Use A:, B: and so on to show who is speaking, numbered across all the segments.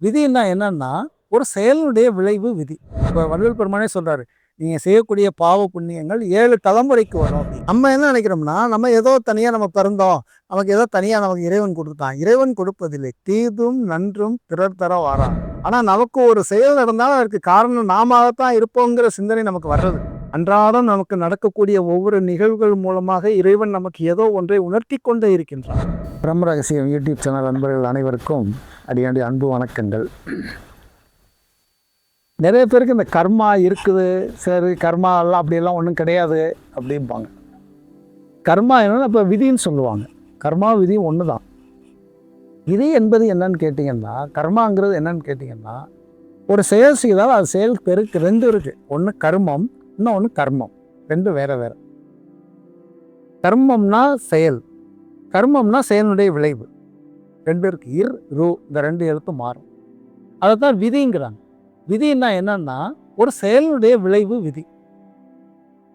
A: விதின்னா என்னன்னா, ஒரு செயலினுடைய விளைவு விதி. இப்ப வள்ளல் பெருமானே சொல்றாரு, "நீங்க செய்யக்கூடிய பாவ புண்ணியங்கள் 7 தலைமுறைக்கு வரும்" அப்படின்னு. நம்ம என்ன நினைக்கிறோம்னா, நம்ம ஏதோ தனியா நம்ம பிறந்தோம். நமக்கு ஏதோ தனியா நமக்கு இறைவன் குடுத்தான். இறைவன் கொடுப்பதில்லை. "தீதும் நன்றும் பிறர் தர வாரா." ஆனா நமக்கு ஒரு செயல் நடந்தாலும் அதற்கு காரணம் நாமாகத்தான் இருப்போங்கிற சிந்தனை நமக்கு வர்றது. அன்றாடம் நமக்கு நடக்கக்கூடிய ஒவ்வொரு நிகழ்வுகள் மூலமாக இறைவன் நமக்கு ஏதோ ஒன்றை உணர்த்தி கொண்டே இருக்கின்றான். பிரம்ம ரகசியம் யூடியூப் சேனல் நண்பர்கள் அனைவருக்கும் அடியாண்டி அன்பு வணக்கங்கள். நிறைய பேருக்கு இந்த கர்மா இருக்குது, சரி கர்மா எல்லாம் அப்படியெல்லாம் ஒன்றும் கிடையாது அப்படிம்பாங்க. கர்மா என்னன்னா இப்போ விதின்னு சொல்லுவாங்க. கர்மா விதி ஒன்று தான். விதி என்பது என்னன்னு கேட்டிங்கன்னா, கர்மாங்கிறது என்னன்னு கேட்டிங்கன்னா, ஒரு செயல் செய்தால் அது செயல் பெருக்கு 2 இருக்குது. ஒன்று கர்மம், இன்னொன்று கர்மம். 2 வேற வேற. கர்மம்னா செயல், கர்மம்னா செயலுடைய விளைவு. 2 இருக்கு. ரு இந்த 2 எழுத்து மாறும். அதைத்தான் விதிங்கிறாங்க. விதின்னா என்னன்னா, ஒரு செயலுடைய விளைவு விதி.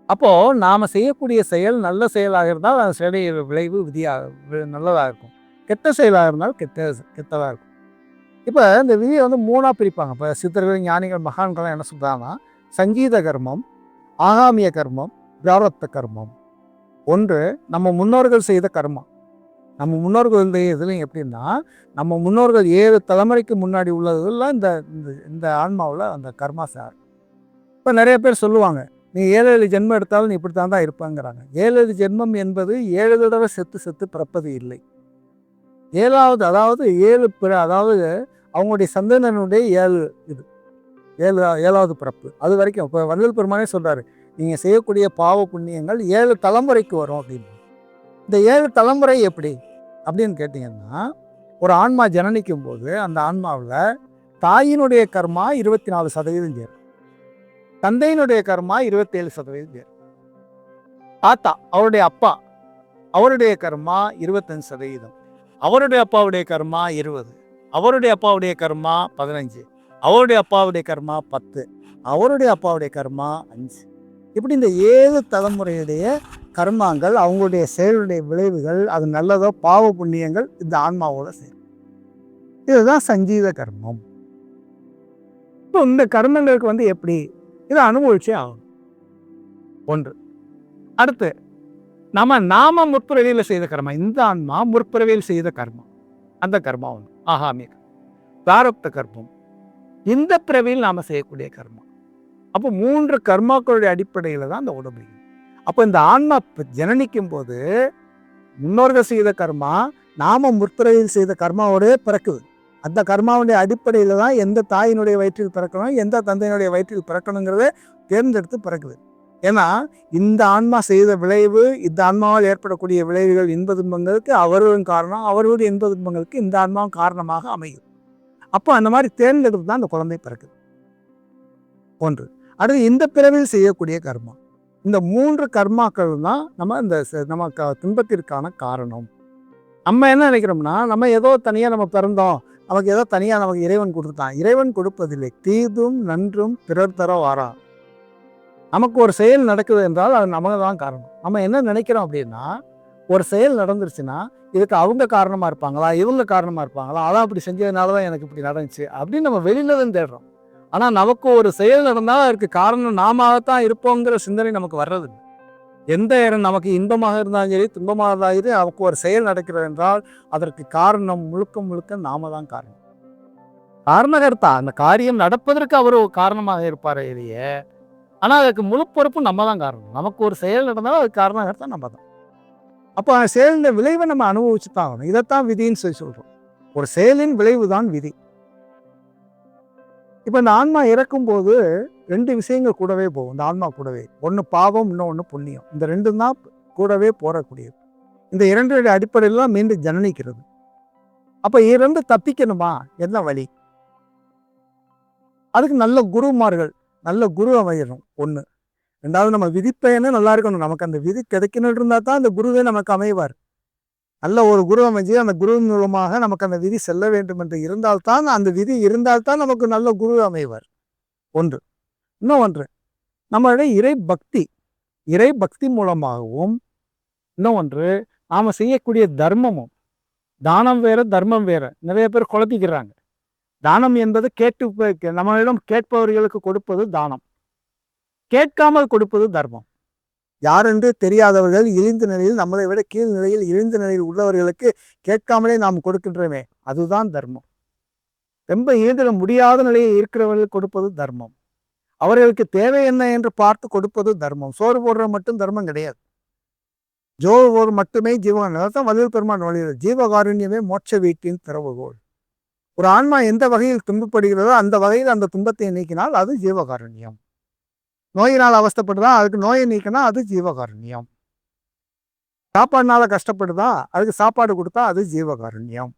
A: அப்போ நாம செய்யக்கூடிய செயல் நல்ல செயலாக இருந்தால் அந்த செயலுடைய விளைவு விதியாக நல்லதாக இருக்கும். கெட்ட செயலாக இருந்தால் கெட்டதாக இருக்கும். இப்போ இந்த விதியை வந்து 3ஆக பிரிப்பாங்க. இப்போ சித்தர்கள், ஞானிகள், மகான்கள்லாம் என்ன சொல்றாங்கன்னா, சங்கீத கர்மம், ஆகாமிய கர்மம், பிராரப்த கர்மம். ஒன்று நம்ம முன்னோர்கள் செய்த கர்மம். நம்ம முன்னோர்கள் இதுலையும் எப்படின்னா, நம்ம முன்னோர்கள் 7 தலைமுறைக்கு முன்னாடி உள்ளதெல்லாம் இந்த இந்த ஆன்மாவில் அந்த கர்மா சார். இப்போ நிறைய பேர் சொல்லுவாங்க, நீ 7 ஜென்மம் எடுத்தாலும் நீ இப்படி தான் இருப்பாங்கிறாங்க. 7 ஜென்மம் என்பது 7 தடவை செத்து செத்து பிறப்பது இல்லை. 7வது அதாவது 7 அதாவது அவங்களுடைய சந்தனனுடைய 7 இது 7வது பிறப்பு. அது வரைக்கும் இப்போ வள்ளல் பெருமானே சொல்றாரு, நீங்க செய்யக்கூடிய பாவ புண்ணியங்கள் 7 தலைமுறைக்கு வரும் அப்படின்னு. இந்த 7 தலைமுறை எப்படி அப்படின்னு கேட்டிங்கன்னா, ஒரு ஆன்மா ஜனனிக்கும் போது அந்த ஆன்மாவில் தாயினுடைய கர்மா 24% சேரும், தந்தையினுடைய கர்மா 27% சேரும், தாத்தா அவருடைய அப்பா அவருடைய கர்மா 25%, அவருடைய அப்பாவுடைய கர்மா 20, அவருடைய அப்பாவுடைய கர்மா 15, அவருடைய அப்பாவுடைய கர்மா 10, அவருடைய அப்பாவுடைய கர்மா 5. இப்படி இந்த 7 தலைமுறையுடைய கர்மாங்கள், அவங்களுடைய செயலுடைய விளைவுகள், அது நல்லதோ பாவ புண்ணியங்கள் இந்த ஆன்மாவோட சேரும். இதுதான் சங்கீத கர்மம். இப்போ இந்த கர்மங்களுக்கு வந்து எப்படி இதை அனுபவிச்சே ஆகும். ஒன்று. அடுத்து நாம முற்பிறவியில் செய்த கர்மா. இந்த ஆன்மா முற்பிறவியில் செய்த கர்மா, அந்த கர்மா ஒன்று ஆகாமிய பிராரப்த கர்மம், இந்த பிறவியில் நாம செய்யக்கூடிய கர்மா. அப்போ 3 கர்மாக்களுடைய அடிப்படையில் தான் அந்த உடம்பு. அப்போ இந்த ஆன்மா ஜனனிக்கும் போது முன்னோர்கள் செய்த கர்மா நாம முற்பிறவியில் செய்த கர்மாவோடய பிறக்குது. அந்த கர்மாவுடைய அடிப்படையில் தான் எந்த தாயினுடைய வயிற்றில் பிறக்கணும், எந்த தந்தையினுடைய வயிற்றில் பிறக்கணுங்கிறத தேர்ந்தெடுத்து பிறக்குது. ஏன்னா இந்த ஆன்மா செய்த விளைவு, இந்த ஆன்மாவால் ஏற்படக்கூடிய விளைவுகள், இன்ப துன்பங்களுக்கு அவர்களும் காரணம், அவர்களுடைய இன்ப துன்பங்களுக்கு இந்த ஆன்மாவும் காரணமாக அமையும். அப்போ அந்த மாதிரி தேர்ந்தெடுத்து தான் அந்த குழந்தை பிறக்குது. ஒன்று. அடுத்து இந்த பிறவியில் செய்யக்கூடிய கர்மா. இந்த 3 கர்மாக்கள் தான் நம்ம துன்பத்திற்கான காரணம். நம்ம என்ன நினைக்கிறோம்னா, நம்ம ஏதோ தனியாக நம்ம பிறந்தோம், நமக்கு ஏதோ தனியாக நமக்கு இறைவன் கொடுத்துட்டான். இறைவன் கொடுப்பதில்லை. தீதும் நன்றும் பிறர் தர வாரா. நமக்கு ஒரு செயல் நடக்குது என்றால் அது நமக்கு தான் காரணம். நம்ம என்ன நினைக்கிறோம் அப்படின்னா, ஒரு செயல் நடந்துருச்சுன்னா இதுக்கு அவங்க காரணமாக இருப்பாங்களா, இவங்க காரணமாக இருப்பாங்களா, அதான் அப்படி செஞ்சதுனால தான் எனக்கு இப்படி நடந்துச்சு அப்படின்னு நம்ம வெளியில தான் தேடுறோம். ஆனால் நமக்கு ஒரு செயல் நடந்தால் அதற்கு காரணம் நாமத்தான் இருப்போங்கிற சிந்தனை நமக்கு வர்றது. எந்த நமக்கு இன்பமாக இருந்தாலும் சரி, துன்பமாக இருந்தாலும் சரி, நமக்கு ஒரு செயல் நடக்கிறது என்றால் அதற்கு காரணம் முழுக்க முழுக்க நாம தான் காரணம். காரணகர்த்தா, அந்த காரியம் நடப்பதற்கு அவர் காரணமாக இருப்பார் இல்லையே, ஆனால் அதுக்கு முழு பொறுப்பு நம்ம தான் காரணம். நமக்கு ஒரு செயல் நடந்தாலும் அதுக்கு காரணகர்த்தா நம்ம தான். அப்போ அந்த செயலின் விளைவை நம்ம அனுபவிச்சு தான் ஆகணும். இதைத்தான் விதின்னு சொல்றோம். ஒரு செயலின் விளைவு தான் விதி. இப்போ இந்த ஆன்மா இறக்கும் போது 2 விஷயங்கள் கூடவே போகும். இந்த ஆன்மா கூடவே ஒன்று பாவம், இன்னொன்று புண்ணியம். இந்த 2 தான் கூடவே போறக்கூடியது. இந்த 2 அடிப்படையில் தான் மீண்டும் ஜனனிக்கிறது. அப்போ 2 தப்பிக்கணுமா, என்ன வழி? அதுக்கு நல்ல குருமார்கள், நல்ல குரு அமையணும். ஒன்று. 2வது நம்ம விதிப்பயனே நல்லா இருக்கணும். நமக்கு அந்த விதி கிடைக்கணும் இருந்தால் தான் அந்த குருவே நமக்கு அமைவார். நல்ல ஒரு குரு அமைஞ்சு அந்த குரு மூலமாக நமக்கு அந்த விதி செல்ல வேண்டும் என்று இருந்தால்தான், அந்த விதி இருந்தால்தான் நமக்கு நல்ல குரு அமைவார். ஒன்று. இன்னும் ஒன்று, நம்மளுடைய இறை பக்தி மூலமாகவும், இன்னும் ஒன்று நாம் செய்யக்கூடிய தர்மமும். தானம் வேற, தர்மம் வேற. நிறைய பேர் குழப்பிக்கிறாங்க. தானம் என்பது நம்மளிடம் கேட்பவர்களுக்கு கொடுப்பது தானம், கேட்காமல் கொடுப்பது தர்மம். யாரென்று தெரியாதவர்கள் இழிந்த நிலையில், நம்மளை விட கீழ் நிலையில் இழிந்த நிலையில் உள்ளவர்களுக்கு கேட்காமலே நாம் கொடுக்கின்றோமே, அதுதான் தர்மம். ரொம்ப இயந்திர முடியாத நிலையில் இருக்கிறவர்களுக்கு கொடுப்பது தர்மம். அவர்களுக்கு தேவை என்ன என்று பார்த்து கொடுப்பது தர்மம். சோறு போடுற மட்டும் தர்மம் கிடையாது. ஜோறு மட்டுமே ஜீவன். அதான் வள்ளல் பெருமான் வழியில் ஜீவகாருண்யமே மோட்ச வீட்டின் திறவுகோல். ஒரு ஆன்மா எந்த வகையில் துன்பப்படுகிறதோ அந்த வகையில் அந்த துன்பத்தை நீக்கினால் அது ஜீவகாருண்யம். நோயினால் அவஸ்தைப்படுதா, அதுக்கு நோயை நீக்கினா அது ஜீவகாருண்யம். சாப்பாடுனால கஷ்டப்படுதா, அதுக்கு சாப்பாடு கொடுத்தா அது ஜீவகாருண்யம்.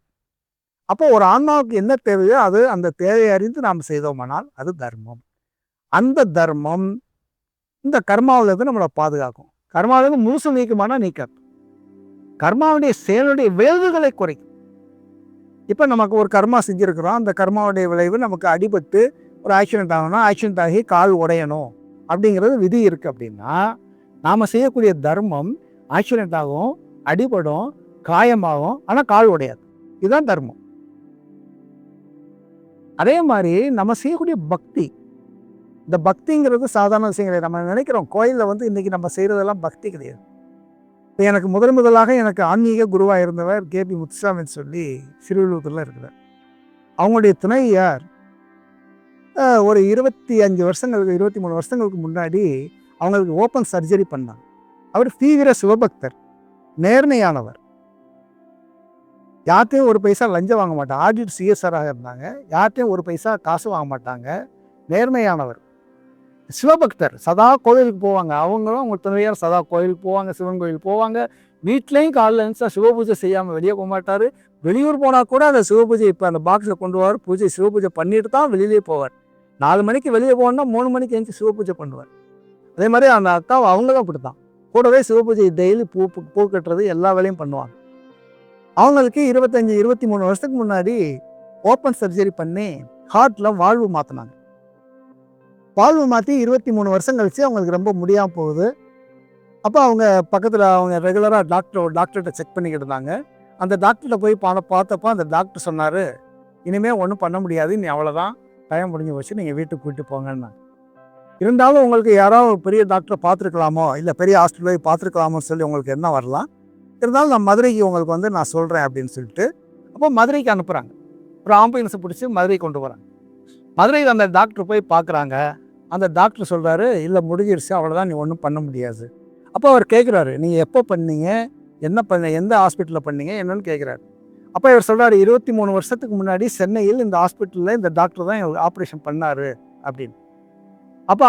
A: அப்போ ஒரு ஆன்மாவுக்கு என்ன தேவையோ அது அந்த தேவையை அறிந்து நாம் செய்தோமானால் அது தர்மம். அந்த தர்மம் இந்த கர்மாவிலிருந்து நம்மளை பாதுகாக்கும். கர்மாவிலிருந்து முழுசு நீக்குமானா நீக்காது. கர்மாவுடைய செயலுடைய விளைவுகளை குறைக்கும். இப்போ நமக்கு ஒரு கர்மா செஞ்சுருக்கிறோம், அந்த கர்மாவுடைய விளைவு நமக்கு அடிபட்டு ஒரு ஆக்சிடென்ட் ஆகணும்னா ஆக்சிடென்ட் ஆகி கால் உடையணும் அப்படிங்கிறது விதி இருக்குது. அப்படின்னா நாம் செய்யக்கூடிய தர்மம் ஆக்சிடென்ட் ஆகும், அடிபடும், காயமாகும், ஆனால் கால் உடையாது. இதுதான் தர்மம். அதே மாதிரி நம்ம செய்யக்கூடிய பக்தி, இந்த பக்திங்கிறது சாதாரண விஷயம் கிடையாது. நம்ம நினைக்கிறோம் கோயிலில் இன்றைக்கி நம்ம செய்கிறதெல்லாம் பக்தி கிடையாது. இப்போ எனக்கு முதலாக எனக்கு ஆன்மீக குருவாக இருந்தவர் கேபி முத்துசாமின்னு சொல்லி சிறுவிழுத்தூரில் இருக்கிறார். அவங்களுடைய துணையார் ஒரு 25 வருஷங்களுக்கு 23 வருஷங்களுக்கு முன்னாடி அவங்களுக்கு ஓப்பன் சர்ஜரி பண்ணாங்க. அவர் தீவிர சிவபக்தர், நேர்மையானவர், யார்ட்டையும் ஒரு பைசா லஞ்சம் வாங்க மாட்டாங்க. ஆடிட் சிஎஸ்ஆராக இருந்தாங்க. யார்ட்டையும் ஒரு பைசா காசு வாங்க மாட்டாங்க. நேர்மையானவர், சிவபக்தர், சதா கோயிலுக்கு போவாங்க. அவங்களும் அவங்க துணையார் சதா கோயிலுக்கு போவாங்க, சிவன் கோயிலுக்கு போவாங்க. வீட்லேயும் காலையில் இருந்துச்சா சிவபூஜை செய்யாமல் வெளியே போக மாட்டார். வெளியூர் போனால் கூட அந்த சிவபூஜை இப்போ அந்த பாக்ஸில் கொண்டு போவார். சிவபூஜை பண்ணிட்டு தான் வெளியிலே போவார். 4 மணிக்கு வெளியே போகணுன்னா 3 மணிக்கு எழுந்து சிவபூஜை பண்ணுவார். அதே மாதிரி அந்த அக்காவை அவங்களும் அப்படி தான், கூடவே சிவபூஜை டெய்லி பூ கட்டுறது எல்லா வேலையும் பண்ணுவாங்க. அவங்களுக்கு 23 வருஷத்துக்கு முன்னாடி ஓப்பன் சர்ஜரி பண்ணி ஹார்ட்டில் வால்வு மாற்றினாங்க. வால்வு மாற்றி 23 வருஷம் கழித்து அவங்களுக்கு ரொம்ப முடியாமல் போகுது. அப்போ அவங்க பக்கத்தில் அவங்க ரெகுலராக டாக்டர்கிட்ட செக் பண்ணிக்கிட்டு இருந்தாங்க. அந்த டாக்டர்கிட்ட போய் பார்த்தப்போ அந்த டாக்டர் சொன்னார், இனிமேல் ஒன்றும் பண்ண முடியாது, நீ அவ்வளோதான், டைம் முடிஞ்சு வச்சு நீங்கள் வீட்டுக்கு கூப்பிட்டு போங்கன்னா. இருந்தாலும் உங்களுக்கு யாராவது பெரிய டாக்டரை பார்த்துருக்கலாமோ, இல்லை பெரிய ஹாஸ்பிட்டல் போய் பார்த்துருக்கலாமோன்னு சொல்லி உங்களுக்கு என்ன வரலாம். இருந்தாலும் நான் மதுரைக்கு உங்களுக்கு நான் சொல்கிறேன் அப்படின்னு சொல்லிட்டு அப்போ மதுரைக்கு அனுப்புகிறாங்க. ஒரு ஆம்புலன்ஸை பிடிச்சி மதுரைக்கு கொண்டு வராங்க. மதுரையில் அந்த டாக்டர் போய் பார்க்குறாங்க. அந்த டாக்டர் சொல்கிறாரு, இல்லை முடிஞ்சிருச்சு, அவ்வளோதான், நீ ஒன்றும் பண்ண முடியாது. அப்போ அவர் கேட்குறாரு, நீங்கள் எப்போ பண்ணீங்க, எந்த ஹாஸ்பிட்டலில் பண்ணீங்க என்னன்னு கேட்குறாரு. அப்போ இவர் சொல்கிறாரு, 23 வருஷத்துக்கு முன்னாடி சென்னையில் இந்த ஹாஸ்பிட்டலில் இந்த டாக்டர் தான் ஆப்ரேஷன் பண்ணார் அப்படின்னு. அப்போ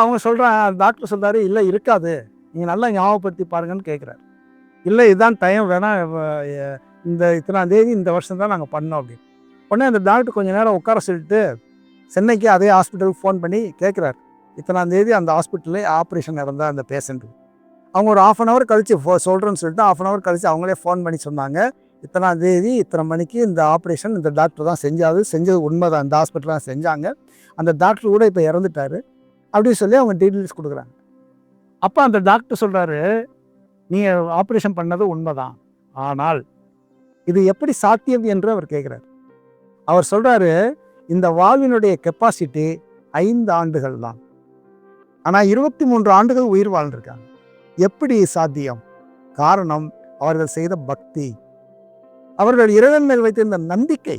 A: டாக்டர் சொல்கிறாரு, இல்லை இருக்காது, நீங்கள் நல்லா ஞாபகப்படுத்தி பாருங்கன்னு கேட்குறாரு. இல்லை இதுதான் டைம், வேணால் இத்தனாம் தேதி இந்த வருஷம் தான் நாங்கள் பண்ணோம் அப்படின்னு. உடனே அந்த டாக்டர் கொஞ்சம் நேரம் உட்கார சொல்லிட்டு சென்னைக்கு அதே ஹாஸ்பிட்டலுக்கு ஃபோன் பண்ணி கேட்குறாரு, இத்தனாம் தேதி அந்த ஹாஸ்பிட்டலில் ஆப்ரேஷன் நடந்தால் அந்த பேஷண்ட்டு. அவங்க ஒரு 1/2 hour கழித்து சொல்கிறேன்னு சொல்லிட்டு 1/2 hour கழித்து அவங்களே ஃபோன் பண்ணி சொன்னாங்க, இத்தனாம் தேதி இத்தனை மணிக்கு இந்த ஆப்ரேஷன் இந்த டாக்டர் தான் செஞ்சது உண்மை தான், இந்த ஹாஸ்பிட்டல் தான் செஞ்சாங்க, அந்த டாக்டர் கூட இப்போ இறந்துட்டார் அப்படின்னு சொல்லி அவங்க டீட்டெயில்ஸ் கொடுக்குறாங்க. அப்போ அந்த டாக்டர் சொல்கிறாரு, நீங்கள் ஆப்ரேஷன் பண்ணது உண்மைதான், ஆனால் இது எப்படி சாத்தியம் என்று அவர் கேட்குறாரு. அவர் சொல்கிறாரு, இந்த வாழ்வினுடைய கெப்பாசிட்டி 5 ஆண்டுகள் தான், ஆனால் 23 ஆண்டுகள் உயிர் வாழ்ந்திருக்காங்க. எப்படி சாத்தியம்? காரணம் அவர்கள் செய்த பக்தி, அவர்கள் இறைவன் மேல் வைத்திருந்த நம்பிக்கை.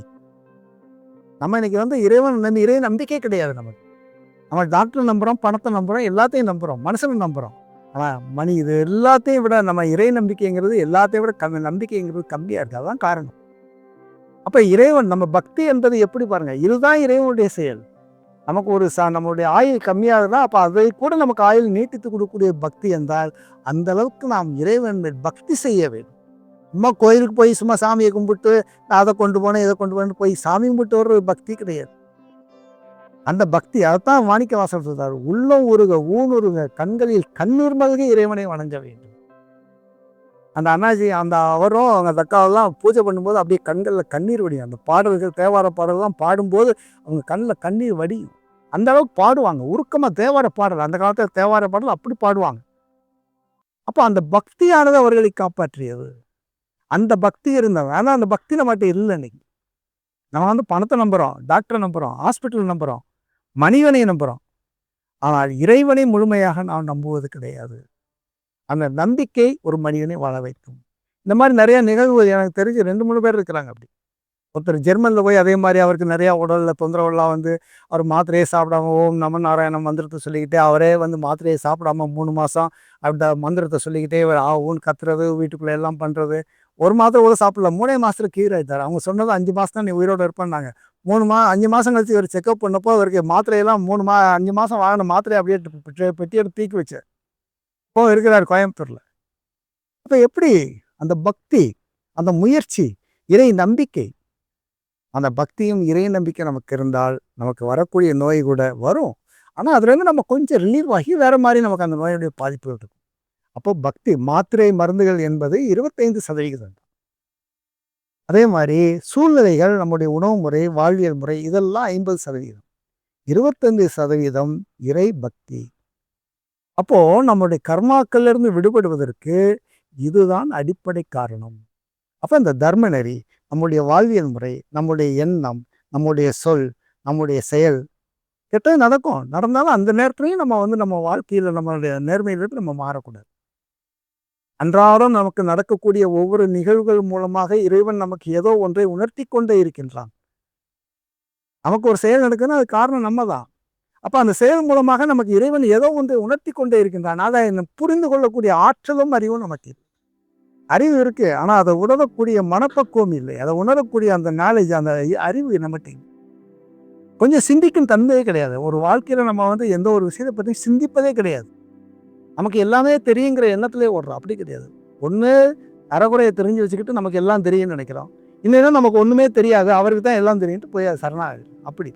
A: நம்ம இன்னைக்கு இறை நம்பிக்கை கிடையாது நமக்கு. நம்ம டாக்டர் நம்புகிறோம், பணத்தை நம்புகிறோம், எல்லாத்தையும் நம்புகிறோம், மனுஷனை நம்புகிறோம். ஆனால் இது எல்லாத்தையும் விட நம்ம இறை நம்பிக்கைங்கிறது எல்லாத்தையும் விட நம்பிக்கைங்கிறது கம்மியாக இருக்குது. அதுதான் காரணம். அப்போ இறைவன் நம்ம பக்தி என்பது எப்படி பாருங்கள், இதுதான் இறைவனுடைய செயல். நமக்கு நம்மளுடைய ஆயுள் கம்மியாகுதுன்னா அப்போ அதை கூட நமக்கு ஆயுள் நீட்டித்து கொடுக்கக்கூடிய பக்தி என்றால் அந்த அளவுக்கு நாம் இறைவன் பக்தி செய்ய வேண்டும். சும்மா கோயிலுக்கு போய் சும்மா சாமியை கும்பிட்டு அதை கொண்டு போனேன் இதை கொண்டு போனேன்னு போய் சாமி கும்பிட்டு வர்ற பக்தி கிடையாது. அந்த பக்தி அதைத்தான் மாணிக்கவாசகர் சொல்றார், உள்ளம் உருக ஊனுருக கண்களில் கண்ணீர் மல்க இறைவனை வணங்க வேண்டும். அந்த அண்ணாஜி அவரும் அவங்க தக்காவெல்லாம் பூஜை பண்ணும்போது அப்படியே கண்களில் கண்ணீர் வடியும். அந்த பாடல்கள் தேவார பாடல்கள்லாம் பாடும்போது அவங்க கண்ணில் கண்ணீர் வடியும். அந்த அளவுக்கு பாடுவாங்க உருக்கமாக தேவார பாடல். அந்த காலத்தில் தேவார பாடல் அப்படி பாடுவாங்க. அப்போ அந்த பக்தியானது அவர்களை காப்பாற்றியது. அந்த பக்தி இருந்தவங்க. ஆனால் அந்த பக்தி நம்மகிட்ட இல்லை இன்னைக்கு. நம்ம வந்து பணத்தை நம்புகிறோம், டாக்டரை நம்புகிறோம், ஹாஸ்பிட்டல் நம்புகிறோம், மனிதனை நம்புகிறோம். ஆனால் இறைவனை முழுமையாக நாம் நம்புவது கிடையாது. அந்த நம்பிக்கை ஒரு மனிதனை வாழ வைக்கும். இந்த மாதிரி நிறைய நிகழ்வு எனக்கு தெரிஞ்சு 2-3 பேர் இருக்கிறாங்க அப்படி. ஒருத்தர் ஜெர்மனில் போய் அதே மாதிரி அவருக்கு நிறையா உடலில் தொந்தரவுலாம் வந்து அவர் மாத்திரையே சாப்பிடாம ஓம் நம நாராயணம் மந்திரத்தை சொல்லிக்கிட்டே அவரே வந்து மாத்திரையை சாப்பிடாம 3 மாதம் அப்படி மந்திரத்தை சொல்லிக்கிட்டே ஊன்னு கத்துறது, வீட்டுக்குள்ளே எல்லாம் பண்ணுறது. ஒரு மாத்திரை கூட சாப்பிடல, 3 மாதத்துல கியூர் ஆகிட்டார். அவங்க சொன்னது 5 மாதம் தான் நீ உயிரோடு இருப்பேன்னாங்க. 5 மாதம் கழிச்சு இவர் செக்அப் பண்ணப்போ அவருக்கு மாத்திரையெல்லாம் 5 மாதம் வாங்கின மாத்திரையை அப்படியே பெட்டி எடுத்து தூக்கி வச்சார். இப்போ இருக்கிறார் கோயம்புத்தூரில். அப்போ எப்படி அந்த பக்தி, அந்த முயற்சி, இறை நம்பிக்கை, அந்த பக்தியும் இறை நம்பிக்கை நமக்கு இருந்தால் நமக்கு வரக்கூடிய நோய் கூட வரும். ஆனால் அதுலேருந்து நம்ம கொஞ்சம் ரிலீவ் ஆகி வேறு மாதிரி நமக்கு அந்த நோயுடைய பாதிப்பு இருக்கும். அப்போ பக்தி மாத்திரை மருந்துகள் என்பது 25%. அதே மாதிரி சூழ்நிலைகள், நம்முடைய உணவு முறை, வாழ்வியல் முறை இதெல்லாம் 50%. 25% இறை பக்தி. அப்போ நம்முடைய கர்மாக்கள்ல இருந்து விடுபடுவதற்கு இதுதான் அடிப்படை காரணம். அப்போ இந்த தர்ம நெறி, நம்முடைய வாழ்வியல் முறை, நம்முடைய எண்ணம், நம்முடைய சொல், நம்முடைய செயல் கெட்டது நடக்கும். நடந்தாலும் அந்த நேரத்துலையும் நம்ம வந்து நம்ம வாழ்க்கையில் நம்மளுடைய நேர்மையிலிருந்து நம்ம மாறக்கூடாது. அன்றாடம் நமக்கு நடக்கக்கூடிய ஒவ்வொரு நிகழ்வுகள் மூலமாக இறைவன் நமக்கு ஏதோ ஒன்றை உணர்த்தி கொண்டே இருக்கின்றான். நமக்கு ஒரு செயல் நடக்குதுன்னா அது காரணம் நம்ம தான். அப்போ அந்த செயல் மூலமாக நமக்கு இறைவன் ஏதோ ஒன்றை உணர்த்தி கொண்டே இருக்கின்றான். அதை புரிந்து கொள்ளக்கூடிய ஆற்றலும் அறிவும் நமக்கு அறிவு இருக்கு, ஆனால் அதை உணரக்கூடிய மனப்பக்குவம் இல்லை. அதை உணரக்கூடிய அந்த நாலேஜ், அந்த அறிவு நம்மகிட்ட கொஞ்சம் சிந்திக்கும் தன்மையே கிடையாது. ஒரு வாழ்க்கையில் நம்ம வந்து எந்த ஒரு விஷயத்தை பற்றி சிந்திப்பதே கிடையாது. நமக்கு எல்லாமே தெரியுங்கிற எண்ணத்திலே ஓடுறோம். அப்படி கிடையாது. ஒன்று அறகுறையை தெரிஞ்சு வச்சுக்கிட்டு நமக்கு எல்லாம் தெரியும்னு நினைக்கிறோம். இல்லைன்னா நமக்கு ஒன்றுமே தெரியாது, அவருக்கு தான் எல்லாம் தெரியும்ட்டு போய் அது சரணாகுது. அப்படி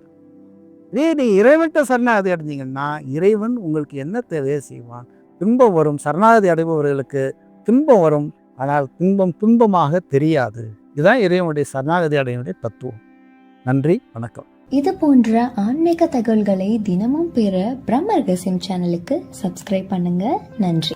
A: நீ இறைவன்கிட்ட சரணாகதி அடைஞ்சிங்கன்னா இறைவன் உங்களுக்கு என்ன தேவையை செய்வான். துன்பம் வரும், சரணாகதி அடைபவர்களுக்கு துன்பம் வரும், ஆனால் துன்பம் துன்பமாக தெரியாது. இதுதான் இறைவனுடைய சரணாகதி அடைவனுடைய தத்துவம். நன்றி, வணக்கம்.
B: இது போன்ற ஆன்மீக தகவல்களை தினமும் பெற பிரம்ம ரகசியம் சேனலுக்கு சப்ஸ்கிரைப் பண்ணுங்க. நன்றி.